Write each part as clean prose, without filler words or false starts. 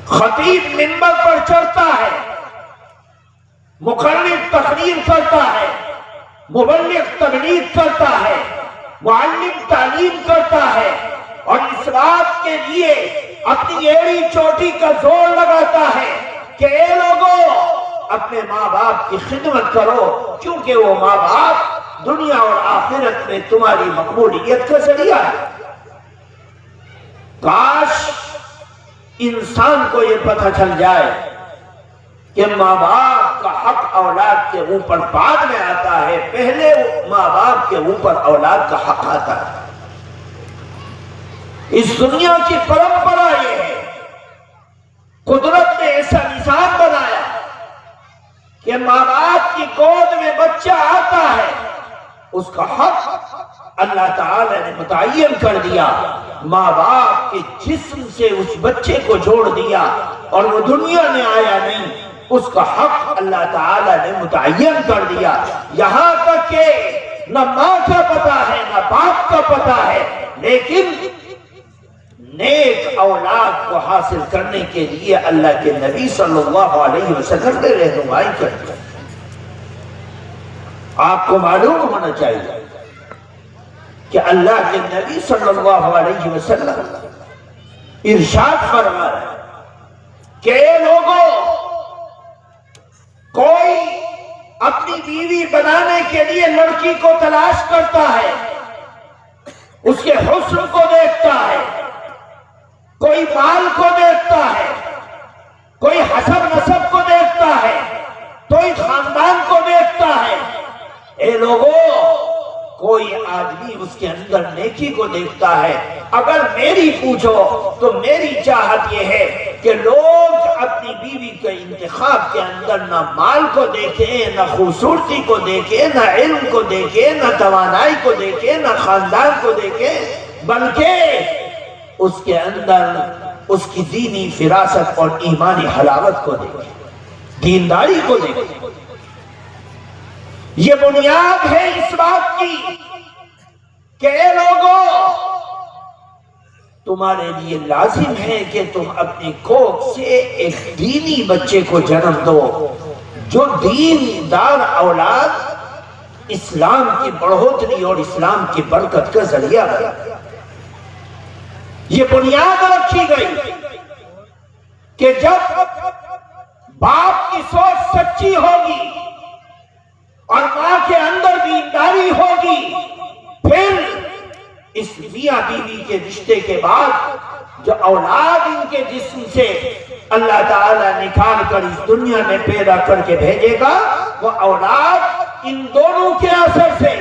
خطیب منبر پر چڑھتا ہے، مقرر تقریر کرتا ہے، مبلغ تبلیغ کرتا ہے، معلم تعلیم کرتا ہے، اور اس بات کے لیے اپنی ایڑی چوٹی کا زور لگاتا ہے کہ اے لوگوں اپنے ماں باپ کی خدمت کرو، کیونکہ وہ ماں باپ دنیا اور آخرت میں تمہاری مقبولیت کا ذریعہ ہے۔ کاش انسان کو یہ پتہ چل جائے کہ ماں باپ کا حق اولاد کے اوپر بعد میں آتا ہے، پہلے ماں باپ کے اوپر اولاد کا حق آتا ہے۔ اس دنیا کی پرمپرا یہ ہے، قدرت نے ایسا نظام بنایا کہ ماں باپ کی گود میں بچہ آتا ہے، اس کا حق اللہ تعالی نے متعین کر دیا، ماں باپ کے جسم سے اس بچے کو جوڑ دیا، اور وہ دنیا میں آیا نہیں، اس کا حق اللہ تعالی نے متعین کر دیا۔ یہاں تک کہ نہ ماں کا پتہ ہے نہ باپ کا پتہ ہے، لیکن نیک اولاد کو حاصل کرنے کے لیے اللہ کے نبی صلی اللہ علیہ وسلم نے رہنمائی کر دی۔ آپ کو معلوم ہونا چاہیے کہ اللہ کے نبی صلی اللہ علیہ وسلم ارشاد فرما رہے ہیں کہ اے لوگوں، کوئی اپنی بیوی بنانے کے لیے لڑکی کو تلاش کرتا ہے، اس کے حسن کو دیکھتا ہے، کوئی مال کو دیکھتا ہے، کوئی حسب نسب کو دیکھتا ہے، کوئی خاندان کو دیکھتا ہے۔ اے لوگوں، کوئی آدمی اس کے اندر نیکی کو دیکھتا ہے۔ اگر میری پوچھو تو میری چاہت یہ ہے کہ لوگ اپنی بیوی کے انتخاب کے اندر نہ مال کو دیکھیں، نہ خوبصورتی کو دیکھیں، نہ علم کو دیکھیں، نہ توانائی کو دیکھیں، نہ خاندان کو دیکھیں، بلکہ اس کے اندر اس کی دینی فراست اور ایمانی حلاوت کو دیکھیں، دینداری کو دیکھیں۔ یہ بنیاد ہے اس بات کی کہ اے لوگوں، تمہارے لیے لازم ہے کہ تم اپنی کوکھ سے ایک دینی بچے کو جنم دو، جو دیندار اولاد اسلام کی بڑھوتری اور اسلام کی برکت کا ذریعہ بنے۔ یہ بنیاد رکھی گئی کہ جب باپ کی سوچ سچی ہوگی اور ماں کے اندر دینداری ہوگی، پھر اس میاں بیوی کے رشتے کے بعد جو اولاد ان کے جسم سے اللہ تعالیٰ نکال کر اس دنیا میں پیدا کر کے بھیجے گا، وہ اولاد ان دونوں کے اثر سے،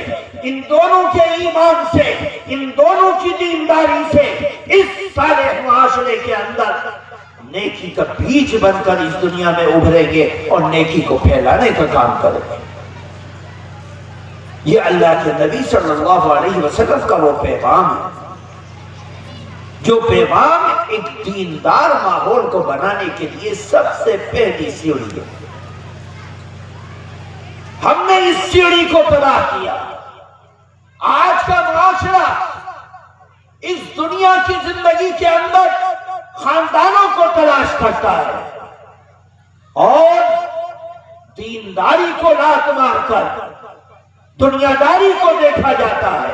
ان دونوں کے ایمان سے، ان دونوں کی دینداری سے اس صالح معاشرے کے اندر نیکی کا بیج بن کر اس دنیا میں ابھریں گے اور نیکی کو پھیلانے کا کام کریں گے۔ یہ اللہ کے نبی صلی اللہ علیہ وسلم کا وہ پیغام ہے، جو پیغام ایک دیندار ماحول کو بنانے کے لیے سب سے پہلی سیڑھی ہے۔ ہم نے اس سیڑھی کو تباہ کیا۔ آج کا معاشرہ اس دنیا کی زندگی کے اندر خاندانوں کو تلاش کرتا ہے اور دینداری کو لات مار کر دنیا داری کو دیکھا جاتا ہے،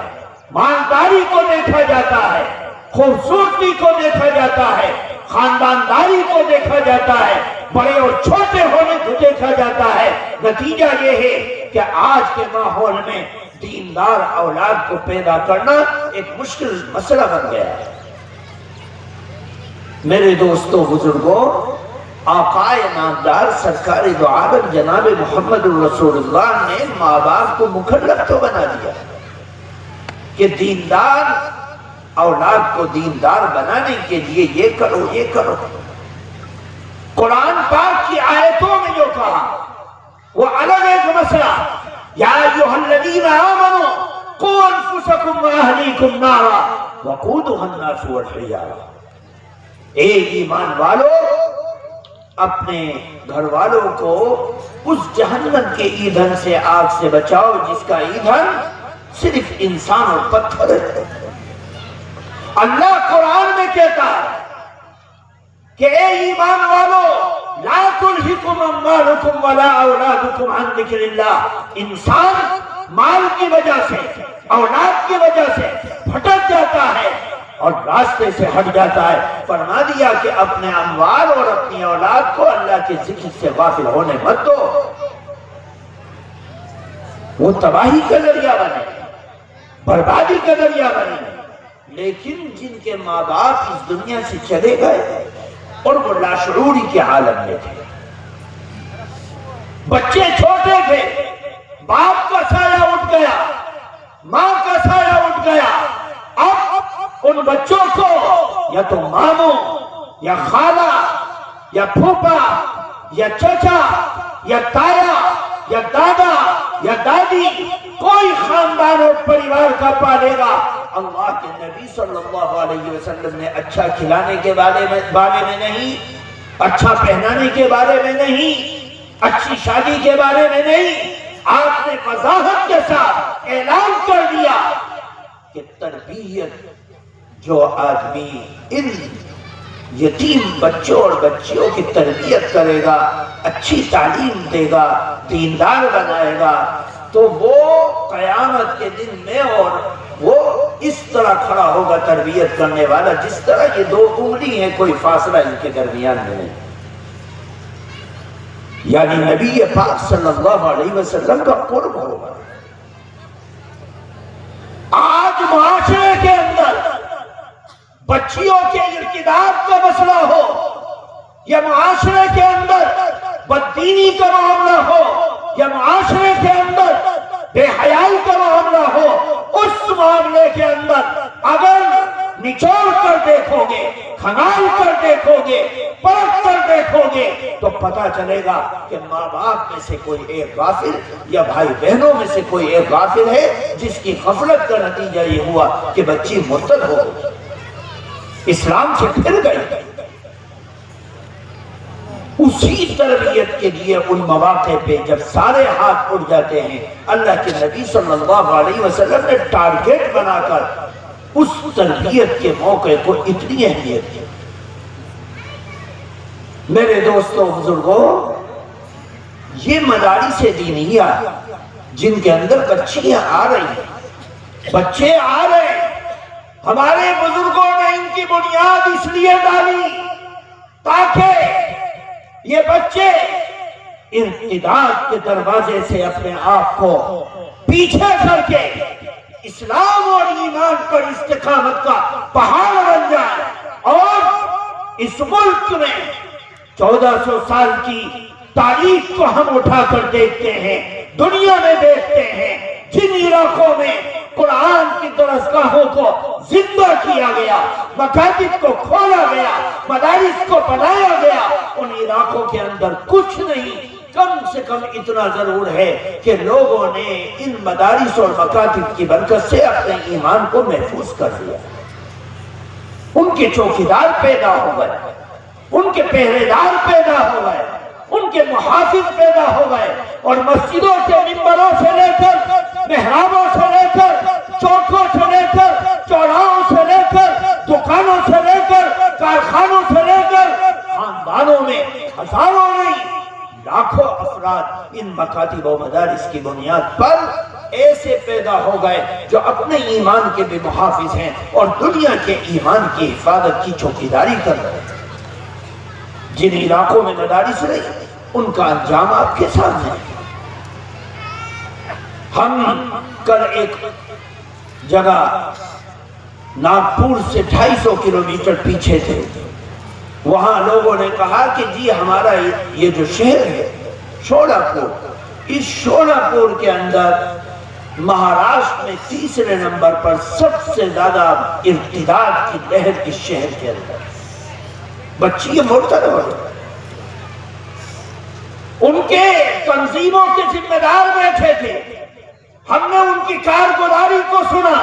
مالداری کو دیکھا جاتا ہے، خوبصورتی کو دیکھا جاتا ہے، خاندانداری کو دیکھا جاتا ہے، بڑے اور چھوٹے ہونے کو دیکھا جاتا ہے۔ نتیجہ یہ ہے کہ آج کے ماحول میں دیندار اولاد کو پیدا کرنا ایک مشکل مسئلہ بن گیا ہے۔ میرے دوستو بزرگوں، آقائے نامدار سرکار دو عالم جناب محمد رسول اللہ نے ماں باپ کو مکلف تو بنا دیا کہ دیندار اولاد کو دیندار بنانے کے لیے یہ کرو یہ کرو۔ قرآن پاک کی آیتوں میں جو کہا وہ الگ ایک مسئلہ، یا ایھا الذین آمنوا قوا انفسکم واہلیکم نارا وقودھا الناس والحجارہ۔ اے ایمان والو، اپنے گھر والوں کو اس جہنم کے ایندھن سے، آگ سے بچاؤ جس کا ایندھن صرف انسان اور پتھر ہے۔ اللہ قرآن میں کہتا ہے کہ اے ایمان والو لا تلہکم اموالکم ولا اولادکم عن ذکر اللہ، انسان مال کی وجہ سے، اولاد کی وجہ سے بھٹک جاتا ہے اور راستے سے ہٹ جاتا ہے۔ فرما دیا کہ اپنے اموال اور اپنی اولاد کو اللہ کے ذکر سے غافل ہونے مت دو، وہ تباہی کا ذریعہ بنے، بربادی کا ذریعہ بنے۔ لیکن جن کے ماں باپ اس دنیا سے چلے گئے اور وہ لاشعوری کے عالم میں تھے، بچے چھوٹے تھے، باپ کا سایہ اٹھ گیا، ماں کا سایہ اٹھ گیا، اب ان بچوں کو یا تو ماموں یا خالہ یا پھوپا یا چچا یا تایا یا دادا یا دادی، کوئی خاندان اور پریوار کا پالے گا۔ اللہ کے نبی صلی اللہ علیہ وسلم نے اچھا کھلانے کے بارے میں نہیں، اچھا پہنانے کے بارے میں نہیں، اچھی شادی کے بارے میں نہیں، آپ نے وضاحت کے ساتھ اعلان کر دیا کہ تربیت جو آدمی ان یتیم بچوں اور بچیوں کی تربیت کرے گا، اچھی تعلیم دے گا، دیندار بنائے گا، تو وہ قیامت کے دن میں اور وہ اس طرح کھڑا ہوگا تربیت کرنے والا جس طرح یہ دو انگلی ہیں، کوئی فاصلہ ان کے درمیان میں نہیں۔ یعنی نبی پاک صلی اللہ علیہ وسلم کا قرب ہوگا۔ آج معاشرے کے اندر بچیوں کے ارتداد کا مسئلہ ہو یا معاشرے کے اندر بددینی کا معاملہ ہو یا معاشرے کے اندر بے حیائی کا معاملہ ہو، اس معاملے کے اندر اگر نچوڑ کر دیکھو گے، کھنگال کر دیکھو گے، پرکھ کر دیکھو گے تو پتا چلے گا کہ ماں باپ میں سے کوئی ایک غافل یا بھائی بہنوں میں سے کوئی ایک غافل ہے جس کی غفلت کا نتیجہ یہ ہوا کہ بچی مرتد ہو گئی، اسلام سے پھر گئی۔ اسی تربیت کے لیے ان مواقع پہ جب سارے ہاتھ اٹھ جاتے ہیں، اللہ کے نبی صلی اللہ علیہ وسلم نے ٹارگیٹ بنا کر اس تربیت کے موقع کو اتنی اہمیت دی۔ میرے دوستوں بزرگوں، یہ مدارس دینیہ جن کے اندر بچیاں آ رہی ہیں، بچے آ رہے ہیں، ہمارے بزرگوں نے ان کی بنیاد اس لیے ڈالی تاکہ یہ بچے ارتداد کے دروازے سے اپنے آپ کو پیچھے کر کے اسلام اور ایمان پر استقامت کا پہاڑ بن جائے، اور اس ملک میں 1400 سال کی تاریخ کو ہم اٹھا کر دیکھتے ہیں، دنیا میں دیکھتے ہیں، جن علاقوں میں قرآن کی درسگاہوں کو زندہ کیا گیا، مکاتب کو کھولا گیا، مدارس کو بنایا گیا، ان علاقوں کے اندر کچھ نہیں، کم سے کم اتنا ضرور ہے کہ لوگوں نے ان مدارس اور مکاتب کی برکت سے اپنے ایمان کو محفوظ کر دیا۔ ان کے چوکیدار پیدا ہو گئے، ان کے پہرےدار پیدا ہو گئے، ان کے محافظ پیدا ہو گئے، اور مسجدوں کے منبروں سے لے کر، محرابوں سے لے کر، چوکوں سے لے کر، چوراہوں سے لے کر، دکانوں سے لے کر، کارخانوں سے لے کر، خاندانوں میں ہزاروں نہیں لاکھوں افراد ان مکاتب و مدارس کی بنیاد پر ایسے پیدا ہو گئے جو اپنے ایمان کے بھی محافظ ہیں اور دنیا کے ایمان کی حفاظت کی چوکیداری کر رہے ہیں۔ جن علاقوں میں مدارس رہی ان کا انجام آپ کے سامنے ہے۔ ہم کل ایک جگہ ناگپور سے 250 کلومیٹر پیچھے تھے، وہاں لوگوں نے کہا کہ جی ہمارا یہ جو شہر ہے شولاپور، اس شولاپور کے اندر مہاراشٹر میں 3 نمبر پر سب سے زیادہ ارتداد کی لہر اس شہر کے اندر، بچی مرتد ہو گئی۔ ان کے تنظیموں کے ذمہ دار بیٹھے تھے، ہم نے ان کی کارگزاری کو سنا،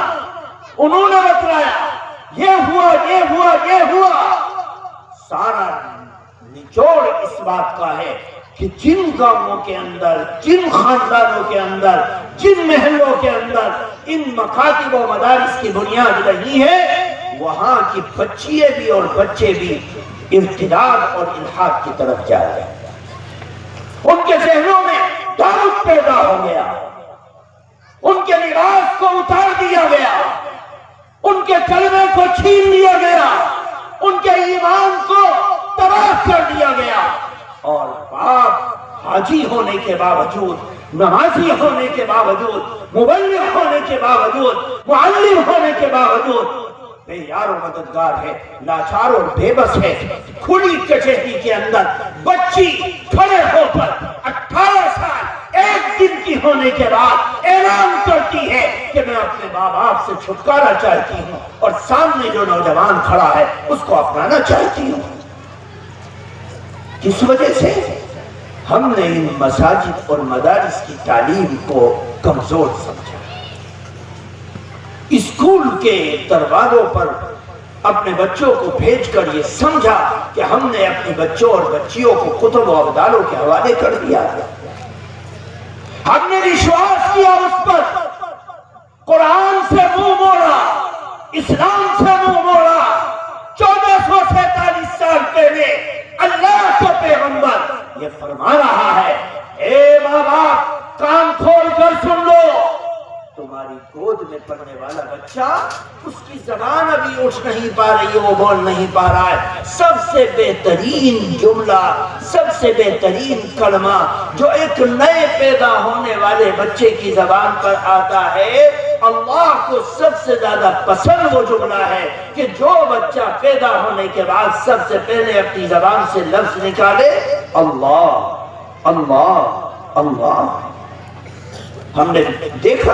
انہوں نے بتلایا یہ ہوا یہ ہوا یہ ہوا۔ سارا نچوڑ اس بات کا ہے کہ جن گاؤں کے اندر، جن خاندانوں کے اندر، جن محلوں کے اندر ان مکاتب و مدارس کی بنیاد رہی ہے، وہاں کی بچیاں بھی اور بچے بھی ارتداد اور الحاد کی طرف جا رہے ہیں۔ ان کے ذہنوں میں تعارف پیدا ہو گیا، ان کے لباس کو اتار دیا گیا، ان کے کلمے کو چھین لیا گیا، ان کے ایمان کو تباہ کر دیا گیا، اور باپ حاجی ہونے کے باوجود، نمازی ہونے کے باوجود، مبلغ ہونے کے باوجود، معلم ہونے کے باوجود بے یار و مددگار ہے، لاچار اور بے بس ہے۔ کھلی کچہری کے اندر بچی کھڑے ہو کر 18 سال 1 دن کی ہونے کے بعد اعلان کرتی ہے کہ میں اپنے ماں باپ سے چھٹکارا چاہتی ہوں اور سامنے جو نوجوان کھڑا ہے اس کو اپنانا چاہتی ہوں۔ کس وجہ سے؟ ہم نے ان مساجد اور مدارس کی تعلیم کو کمزور سمجھا، اسکول کے دروازوں پر اپنے بچوں کو بھیج کر یہ سمجھا کہ ہم نے اپنے بچوں اور بچیوں کو کتب و ابدالوں کے حوالے کر دیا ہے۔ ہم نے وشواس کیا اس پر، قرآن سے منہ موڑا، اسلام سے منہ موڑا۔ 1447 سال پہلے اللہ کا پیغمبر یہ فرما رہا ہے، اے ماں باپ کان کھول کر سن لو، تمہاری گود میں پڑھنے والا بچہ، اس کی زبان ابھی اٹھ نہیں پا رہی ہے، وہ بول نہیں پا رہا ہے۔ سب سے بہترین جملہ، سب سے بہترین کلمہ جو ایک نئے پیدا ہونے والے بچے کی زبان پر آتا ہے، اللہ کو سب سے زیادہ پسند وہ جملہ ہے کہ جو بچہ پیدا ہونے کے بعد سب سے پہلے اپنی زبان سے لفظ نکالے، اللہ اللہ اللہ۔ ہم نے دیکھا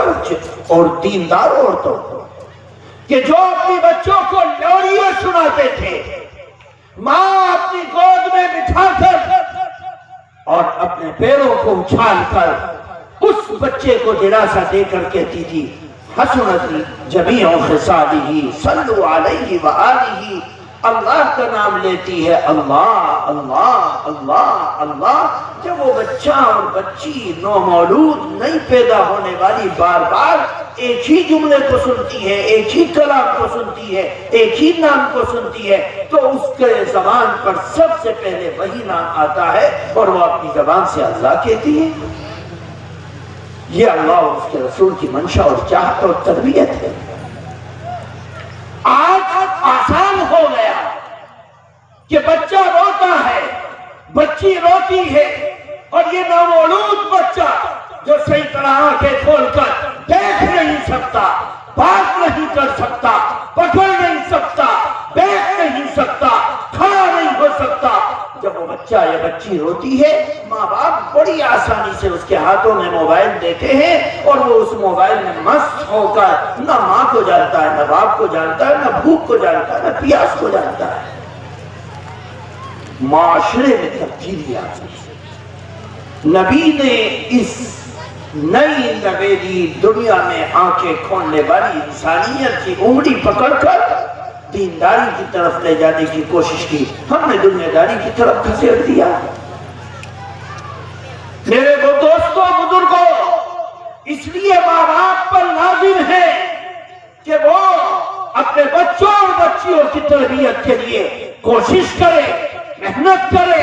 اور دیندار عورتوں کو کہ جو اپنی بچوں کو لوریاں سناتے تھے، ماں اپنی گود میں بٹھا کر اور اپنے پیروں کو اچھال کر اس بچے کو دلاسا دے کر کہتی تھی، حسنت جمیع خصالہ صلو علیہ وآلہ۔ اللہ کا نام لیتی ہے، اللہ اللہ اللہ اللہ۔ جب وہ بچہ اور بچی نومولود نئی پیدا ہونے والی بار بار ایک ہی جملے کو سنتی ہے، ایک ہی کلام کو سنتی ہے، ایک ہی نام کو سنتی ہے، تو اس کے زبان پر سب سے پہلے وہی نام آتا ہے اور وہ اپنی زبان سے اللہ کہتی ہے۔ یہ اللہ اور اس کے رسول کی منشا اور چاہت اور تربیت ہے۔ آج آسان ہو گیا کہ بچہ روتا ہے، بچی روتی ہے، اور یہ نومولود بچہ جو صحیح طرح آنکھیں کھول کر دیکھ نہیں سکتا، بات نہیں کر سکتا، پکڑ نہیں سکتا، بیٹھ نہیں سکتا، کھڑا نہیں ہو سکتا، جب وہ بچہ یا بچی روتی ہے، ماں باپ بڑی آسانی سے اس کے ہاتھوں میں موبائل دیتے ہیں اور وہ اس موبائل میں مست ہو کر نہ ماں کو جانتا ہے، نہ باپ کو جانتا ہے، نہ بھوک کو جانتا ہے، نہ پیاس کو جانتا ہے۔ معاشرے میں تبدیلی آ گئی۔ نبی نے اس نئی نویلی دنیا میں آنکھیں کھولنے والی انسانیت کی انگلی پکڑ کر دینداری کی طرف لے جانے کی کوشش کی، ہم نے دنیا داری کی طرف گھسیٹ دیا۔ میرے دوستوں، بزرگوں، اس لیے ماں باپ پر لازم ہے کہ وہ اپنے بچوں اور بچیوں کی تربیت کے لیے کوشش کرے، محنت کرے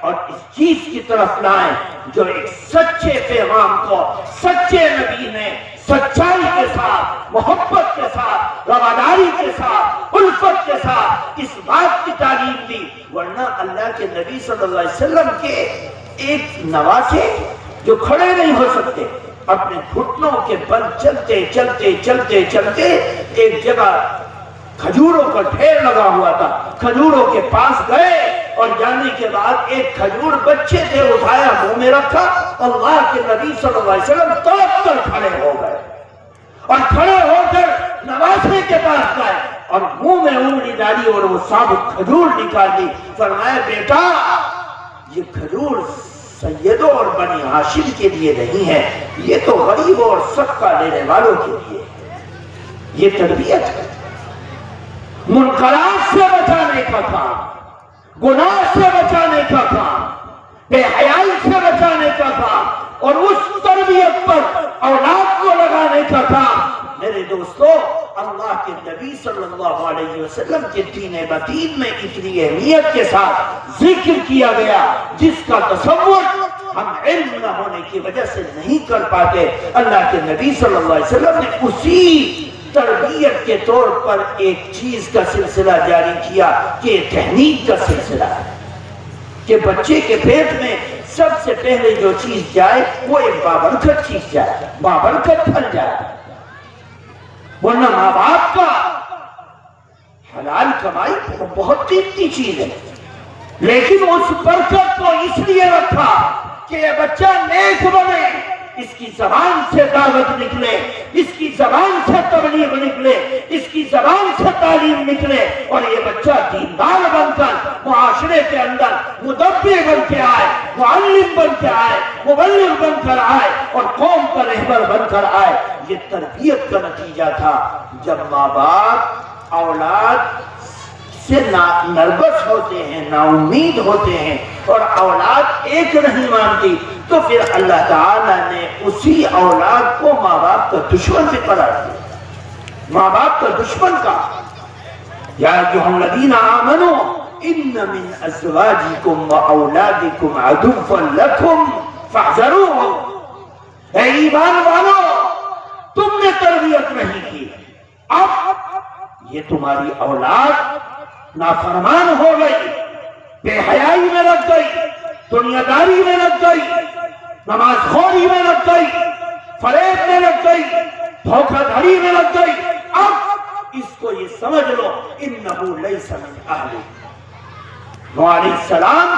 اور اس چیز کی طرف لائیں جو ایک سچے پیغام کو سچے نبی نے سچائی کے ساتھ، محبت کے ساتھ، رواداری کے ساتھ، الفت کے ساتھ اس بات کی تعلیم دی۔ ورنہ اللہ کے نبی صلی اللہ علیہ وسلم کے ایک نواسے جو کھڑے نہیں ہو سکتے، اپنے گھٹنوں کے بل چلتے چلتے چلتے چلتے ایک جگہ کھجوروں کا ڈھیر لگا ہوا تھا، کھجوروں کے پاس گئے اور جانے کے بعد ایک کھجور بچے سے اٹھایا، منہ میں رکھا، اللہ کے نبی صلی اللہ علیہ وسلم تڑپ کر کھڑے ہو گئے اور کھڑے ہو کر نواسے کے پاس گئے اور منہ میں انگلی ڈالی اور وہ ثابت کھجور نکالی۔ فرمایا، بیٹا یہ کھجور سیدوں اور بنی ہاشم کے لیے نہیں ہے، یہ تو غریبوں اور صدقہ دینے والوں کے لیے۔ یہ تربیت ہے، منکرات سے بچانے کا کام، گناہ سے بچانے کا کام، بے حیائی سے بچانے کا کام، اور اس تربیت پر اولاد کو لگانے کا کام۔ میرے دوستو، اللہ کے نبی صلی اللہ علیہ وسلم کے دین متین میں اتنی اہمیت کے ساتھ ذکر کیا گیا جس کا تصور ہم علم نہ ہونے کی وجہ سے نہیں کر پاتے. اللہ کے نبی صلی اللہ علیہ وسلم نے اسی تربیت کے طور پر ایک چیز کا سلسلہ جاری کیا کہ یہ تحنیک کا سلسلہ ہے کہ بچے کے پیٹ میں سب سے پہلے جو چیز جائے وہ ایک بابرکت چیز جائے، بابرکت پھل جائے. ورنہ ماں باپ کا حلال کمائی بہت قیمتی چیز ہے، لیکن اس برکت کو اس لیے رکھا کہ یہ بچہ نیک بنے، اس کی زبان سے دعوت نکلے، اس کی زبان سے تبلیغ نکلے، اس کی زبان سے تعلیم نکلے، اور یہ بچہ دیندار بن کر معاشرے کے اندر مدبر بن کے آئے، معلم بن کے آئے، مبلغ بن کر آئے، اور قوم کا رہبر بن کر آئے. یہ تربیت کا نتیجہ تھا. جب ماں باپ اولاد سے نربس ہوتے ہیں، نا امید ہوتے ہیں، اور اولاد ایک نہیں مانتی، تو پھر اللہ تعالیٰ نے اسی اولاد کو ماں باپ کا دشمن بھی قرار دیا. ماں باپ کا دشمن کا یا ایھا الذین آمنوا ان من ازواجکم و اولادکم عدوا لکم فاحذروہم. اے ایمان والو، تم نے تربیت نہیں کی، اب یہ تمہاری اولاد نافرمان ہو گئی، بے حیائی میں لگ گئی، دنیا داری میں لگ گئی، نماز خوری میں لگ گئی، فریب میں لگ گئی، دھوکہ دھڑی میں لگ گئی. اب اس کو یہ سمجھ لو انہو لیس من اہلک. نوح علیہ السلام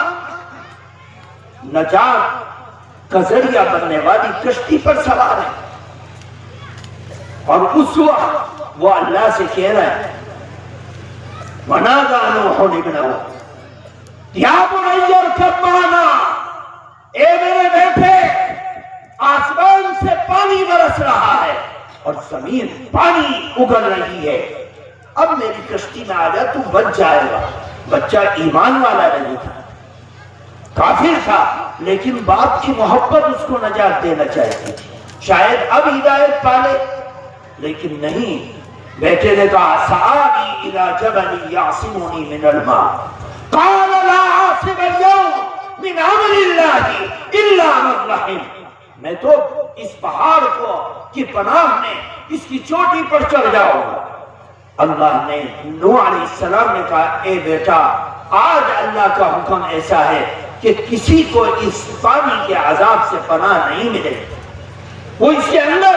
نجات کا ذریعہ بننے والی کشتی پر سوار ہے، اور اس وقت وہ اللہ سے کہہ رہے ہیں وَنَادَى نُوحٌ ابْنَهُ یا بنی ارکب معنا، اے میرے بیٹے، آسمان سے پانی برس رہا ہے اور زمین پانی اگل رہی ہے، اب میری کشتی میں آ جا، تو بچ جائے گا. بچہ ایمان والا نہیں تھا، کافر تھا، لیکن باپ کی محبت اس کو نجات دینا چاہتی تھی. شاید اب ہدایت پالے، لیکن نہیں. بیٹے نے کہا سآوی الی جبل یعصمنی من الماء قال لا عاصم اليوم من امر اللہ الا من رحم. میں تو اس پہاڑ کی پناہ میں اس کی چوٹی پر چڑھ جاؤں گا. اللہ نے نوح علیہ السلام نے کہا اے بیٹا، آج اللہ کا حکم ایسا ہے کہ کسی کو اس پانی کے عذاب سے پناہ نہیں ملے، وہ اس کے اندر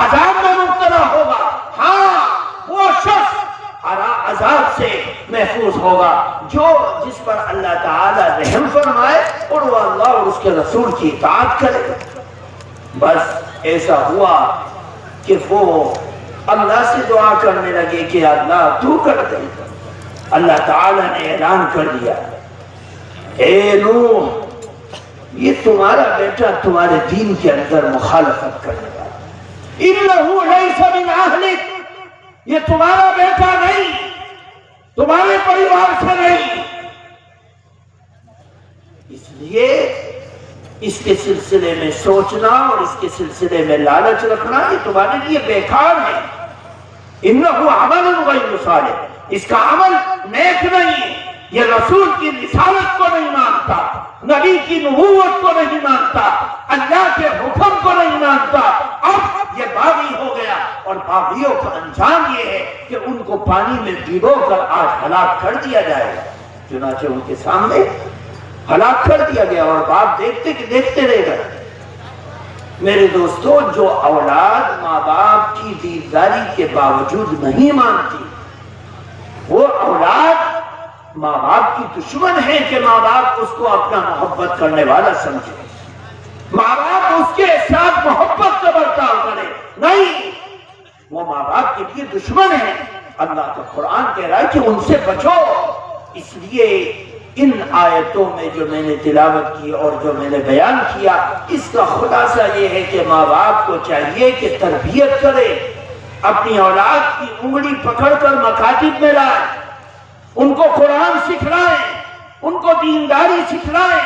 عذاب میں مبتلا ہوگا. ہاں، وہ شخص عذاب سے محفوظ ہوگا جس پر اللہ تعالی رحم فرمائے اور وہ اللہ اور اس کے رسول کی اطاعت کرے. بس ایسا ہوا کہ وہ اللہ سے دعا کرنے لگے کہ اللہ تو کر دے. اللہ تعالی نے اعلان کر دیا اے نوح، یہ تمہارا بیٹا تمہارے دین کے اندر مخالفت کرنے والا، انہو لیس من اہلک، یہ تمہارا بیٹا نہیں، تمہارے پریوار سے نہیں. اس لیے اس کے سلسلے میں سوچنا اور اس کے سلسلے میں لالچ رکھنا یہ تمہارے لیے بیکار ہے. انہو عمل غیر صالح، اس کا عمل نیک نہیں، یہ رسول کی رسالت کو نہیں مانتا، نبی کی نبوت کو نہیں مانتا، اللہ کے حکم کو نہیں مانتا. اب یہ باغی ہو گیا، اور باغیوں کا انجام یہ ہے کہ ان کو پانی میں ڈبو کر آج ہلاک کر دیا جائے گا. چنانچہ ان کے سامنے ہلاک کر دیا گیا، اور باپ دیکھتے رہ گئے. میرے دوستو، جو اولاد ماں باپ کی دینداری کے باوجود نہیں مانتی، وہ اولاد ماں باپ کی دشمن ہے کہ ماں باپ اس کو اپنا محبت کرنے والا سمجھے، ماں باپ اس کے ساتھ محبت کا برتاؤ کرے. نہیں، وہ ماں باپ کے لیے دشمن ہے. اللہ کا قرآن کہہ رہا ہے کہ ان سے بچو. اس لیے ان آیتوں میں جو میں نے تلاوت کی اور جو میں نے بیان کیا، اس کا خلاصہ یہ ہے کہ ماں باپ کو چاہیے کہ تربیت کرے، اپنی اولاد کی انگلی پکڑ کر مکاتب میں لائیں، ان کو قرآن سکھلائیں، ان کو دینداری سکھلائیں،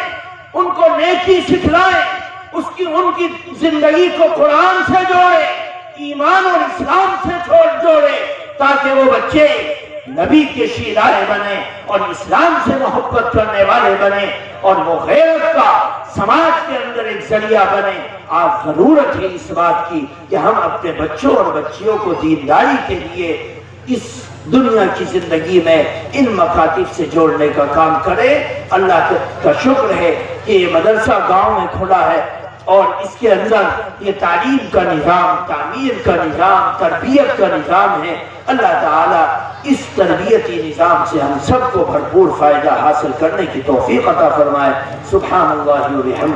ان کو نیکی سکھلائیں، ان کی زندگی کو قرآن سے جوڑے، ایمان اور اسلام سے جوڑے. تاکہ وہ بچے نبی کے شیرائے بنے اور اسلام سے محبت کرنے والے بنے اور وہ غیرت کا سماج کے اندر ایک ذریعہ بنے۔ آج ضرورت ہے اس بات کی کہ ہم اپنے بچوں اور بچیوں کو دینداری کے لیے اس دنیا کی زندگی میں ان مکاتب سے جوڑنے کا کام کرے۔ اللہ کا شکر ہے کہ یہ مدرسہ گاؤں میں کھلا ہے اور اس کے اندر یہ تعلیم کا نظام، تعمیر کا نظام، تربیت کا نظام ہے۔ اللہ تعالیٰ اس تربیتی نظام سے ہم سب کو بھرپور فائدہ حاصل کرنے کی توفیق عطا فرمائے۔ سبحان اللہ و بحمدہ۔